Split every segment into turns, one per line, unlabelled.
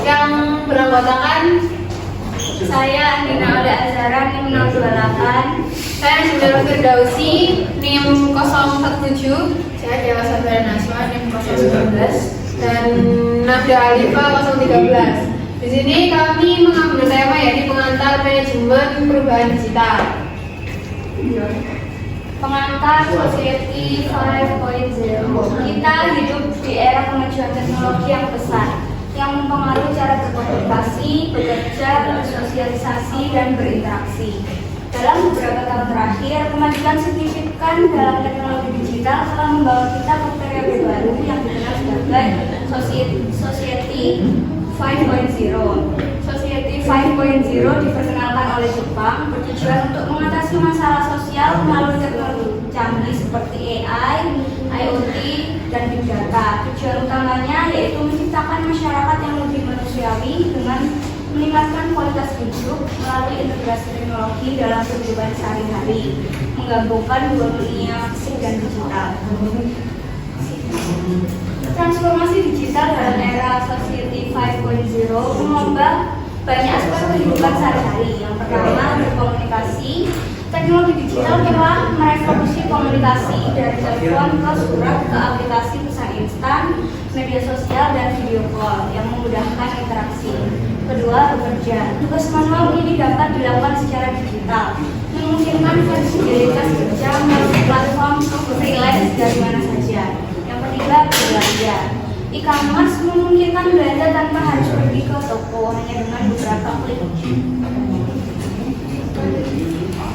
yang beranggotakan saya Andina Oda Azhara NIM 028, saya Juliana Firdausi NIM 017, saya Dewa Sabara Naswa NIM 019, dan Nafda Alifa 013. Di sini kami mengambil tema yakni pengantar manajemen perubahan digital. Pengantar Society 5.0. Kita hidup di era kemajuan teknologi yang besar, yang mempengaruhi cara berkomunikasi, bekerja, bersosialisasi, dan berinteraksi. Dalam beberapa tahun terakhir, kemajuan signifikan dalam teknologi digital telah membawa kita ke periode baru yang dikenal sebagai Society 5.0. Society 5.0 diperkenalkan oleh Jepang bertujuan untuk mengatasi masalah sosial melalui teknologi canggih seperti AI, IoT, dan Big Data. Tujuan utamanya yaitu menciptakan masyarakat yang lebih manusiawi dengan meningkatkan kualitas hidup melalui integrasi teknologi dalam kehidupan sehari-hari, menggabungkan dua dunia fisik dan digital. Transformasi digital dalam era Society 5.0 mengubah banyak aspek kehidupan sehari-hari. Yang pertama, berkomunikasi. Teknologi digital telah merevolusi komunikasi dari telepon ke surat ke aplikasi pesan instan, media sosial, dan video call yang memudahkan interaksi. Kedua, bekerja. Tugas manual ini dapat dilakukan secara digital, memungkinkan fleksibilitas kerja melalui platform freelance dari mana saja. Yang ketiga, berbelanja. E-commerce memungkinkan belanja tanpa harus pergi ke toko, hanya dengan beberapa klik.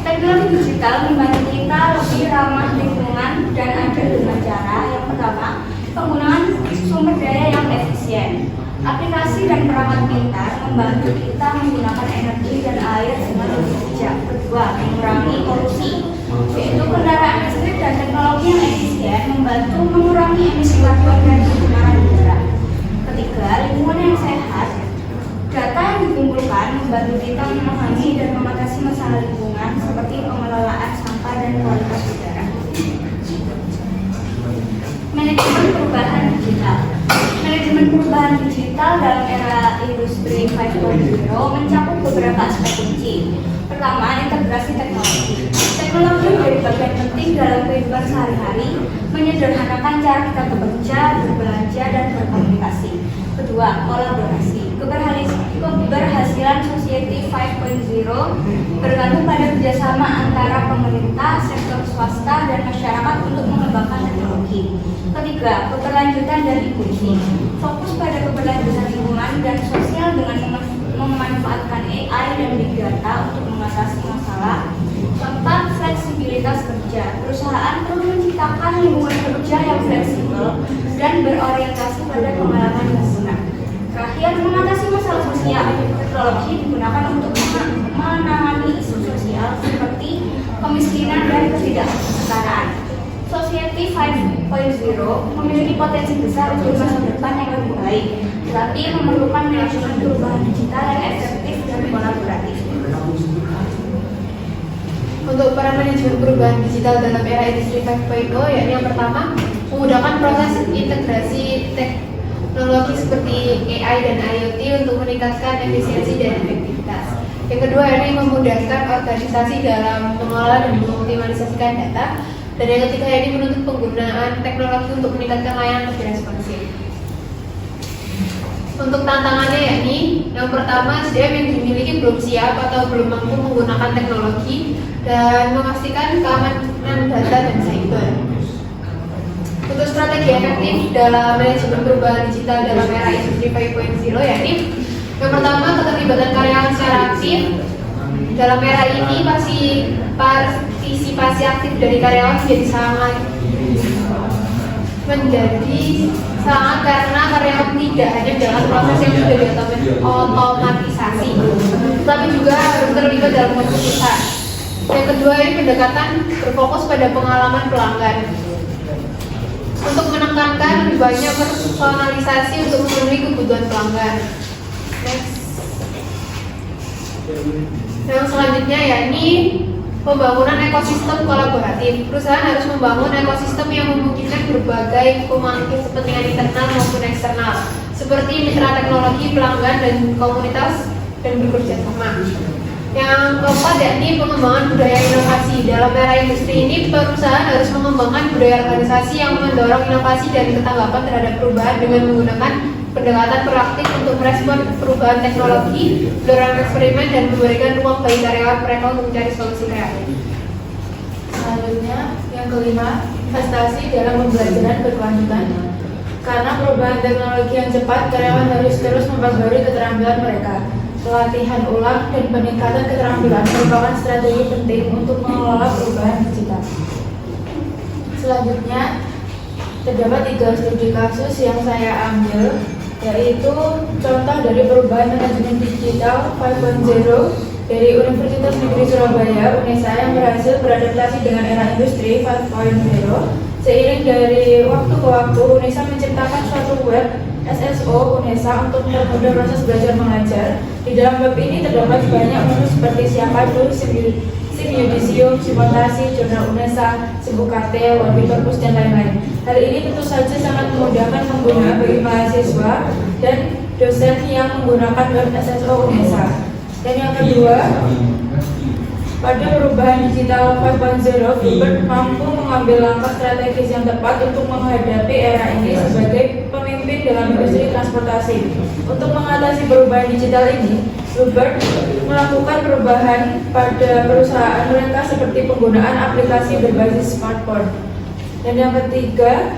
Teknologi digital membantu kita lebih ramah lingkungan dan ada dengan cara yang pertama, penggunaan sumber daya yang efisien. Aplikasi dan perangkat pintar membantu kita menggunakan energi dan air dengan lebih bijak. Kedua, mengurangi polusi, yaitu kendaraan listrik dan teknologi yang efisien membantu mengurangi emisi karbon dan pencemaran udara. Ketiga, lingkungan yang sehat. Data yang dikumpulkan membantu kita memahami dan mengatasi masalah lingkungan seperti pengelolaan sampah dan kualitas udara. Manajemen perubahan digital. Manajemen perubahan digital dalam era industri 5.0 mencakup beberapa aspek kunci. Pertama, integrasi teknologi. Teknologi menjadi bagian penting dalam kehidupan sehari-hari, menyederhanakan cara kita bekerja, berbelanja, dan berkomunikasi. Kedua, kolaborasi. Keberhasilan Society 5.0 bergantung pada kerjasama antara pemerintah, sektor swasta, dan masyarakat untuk mengembangkan teknologi. Ketiga, keberlanjutan dan inklusi. Fokus pada keberlanjutan lingkungan dan sosial dengan memanfaatkan AI dan Big Data untuk mengatasi masalah. Keempat, fleksibilitas kerja. Perusahaan perlu menciptakan lingkungan kerja yang fleksibel dan berorientasi pada pengalaman pengguna. Terakhir, mengatasi masalah sosial. Teknologi digunakan untuk menangani isu sosial seperti kemiskinan dan ketidaksetaraan. Society 5.0 memiliki potensi besar untuk masa depan yang lebih baik, tetapi memerlukan manajemen perubahan digital yang efektif dan kolaboratif.
Untuk para manajemen perubahan digital dalam era industri 5.0, yakni yang pertama, memudahkan proses integrasi teknologi seperti AI dan IoT untuk meningkatkan efisiensi dan efektivitas. Yang kedua, yakni memudahkan organisasi dalam mengelola dan mengoptimalisasikan data. Dan yang ketiga, yakni menuntut penggunaan teknologi untuk meningkatkan layanan lebih responsif. Untuk tantangannya yakni, yang pertama, SDM yang dimiliki belum siap atau belum mampu menggunakan teknologi dan memastikan keamanan data dan cyber. Untuk strategi efektif dalam manajemen perubahan digital dalam era industri 5.0 yakni yang pertama, keterlibatan karyawan secara aktif. Dalam era ini partisipasi aktif dari karyawan sangat karena karyawan tidak hanya dalam proses yang sudah diotomatisasi, tetapi juga harus terlibat dalam keputusan. Yang kedua, ini pendekatan berfokus pada pengalaman pelanggan. Untuk menekankan lebih banyak personalisasi untuk memenuhi kebutuhan pelanggan. Yang selanjutnya yakni pembangunan ekosistem kolaboratif. Perusahaan harus membangun ekosistem yang memungkinkan berbagai pemangku kepentingan internal maupun eksternal seperti mitra teknologi, pelanggan, dan komunitas, dan bekerja sama. Yang keempat yakni pengembangan budaya inovasi. Dalam era industri ini, perusahaan harus mengembangkan budaya organisasi yang mendorong inovasi dan ketanggapan terhadap perubahan dengan menggunakan pendekatan proaktif untuk merespon perubahan teknologi, mendorong eksperimen, dan memberikan ruang bagi karyawan mereka untuk mencari solusi kreatif.
Selanjutnya, yang kelima, investasi dalam pembelajaran berkelanjutan. Karena perubahan teknologi yang cepat, karyawan harus terus memperbarui keterampilan mereka. Pelatihan ulang dan peningkatan keterampilan merupakan strategi penting untuk mengelola perubahan digital. Selanjutnya, terdapat 3 studi kasus yang saya ambil, yaitu contoh dari perubahan manajemen digital 5.0 dari Universitas Negeri Surabaya, UNESA, yang berhasil beradaptasi dengan era industri 5.0. Seiring dari waktu ke waktu, UNESA menciptakan suatu web SSO UNESA untuk mempermudah proses belajar mengajar. Di dalam web ini terdapat banyak menu seperti Siapadu, Simyudisium, Simulasi, Jurnal UNESA, Sibukate, Webitopus, dan lain-lain. Hal ini tentu saja sangat memudahkan pengguna bagi mahasiswa dan dosen yang menggunakan web SSO UNESA. Dan yang kedua, pada perubahan digital 5.0, Bluebird mampu mengambil langkah strategis yang tepat untuk menghadapi era ini sebagai pemimpin dalam industri transportasi. Untuk mengatasi perubahan digital ini, Bluebird melakukan perubahan pada perusahaan mereka seperti penggunaan aplikasi berbasis smartphone. Dan yang ketiga,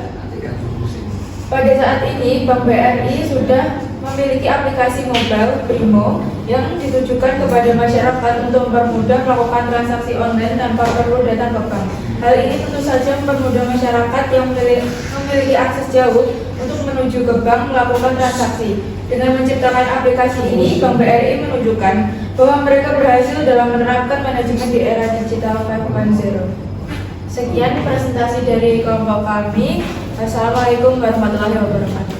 pada saat ini Bank BRI sudah memiliki aplikasi mobile Primo yang ditujukan kepada masyarakat untuk mempermudah melakukan transaksi online tanpa perlu datang ke bank. Hal ini tentu saja mempermudah masyarakat yang memiliki akses jauh untuk menuju ke bank melakukan transaksi. Dengan menciptakan aplikasi ini, Bank BRI menunjukkan bahwa mereka berhasil dalam menerapkan manajemen di era digital 5.0. Sekian presentasi dari kelompok kami. Assalamualaikum warahmatullahi wabarakatuh.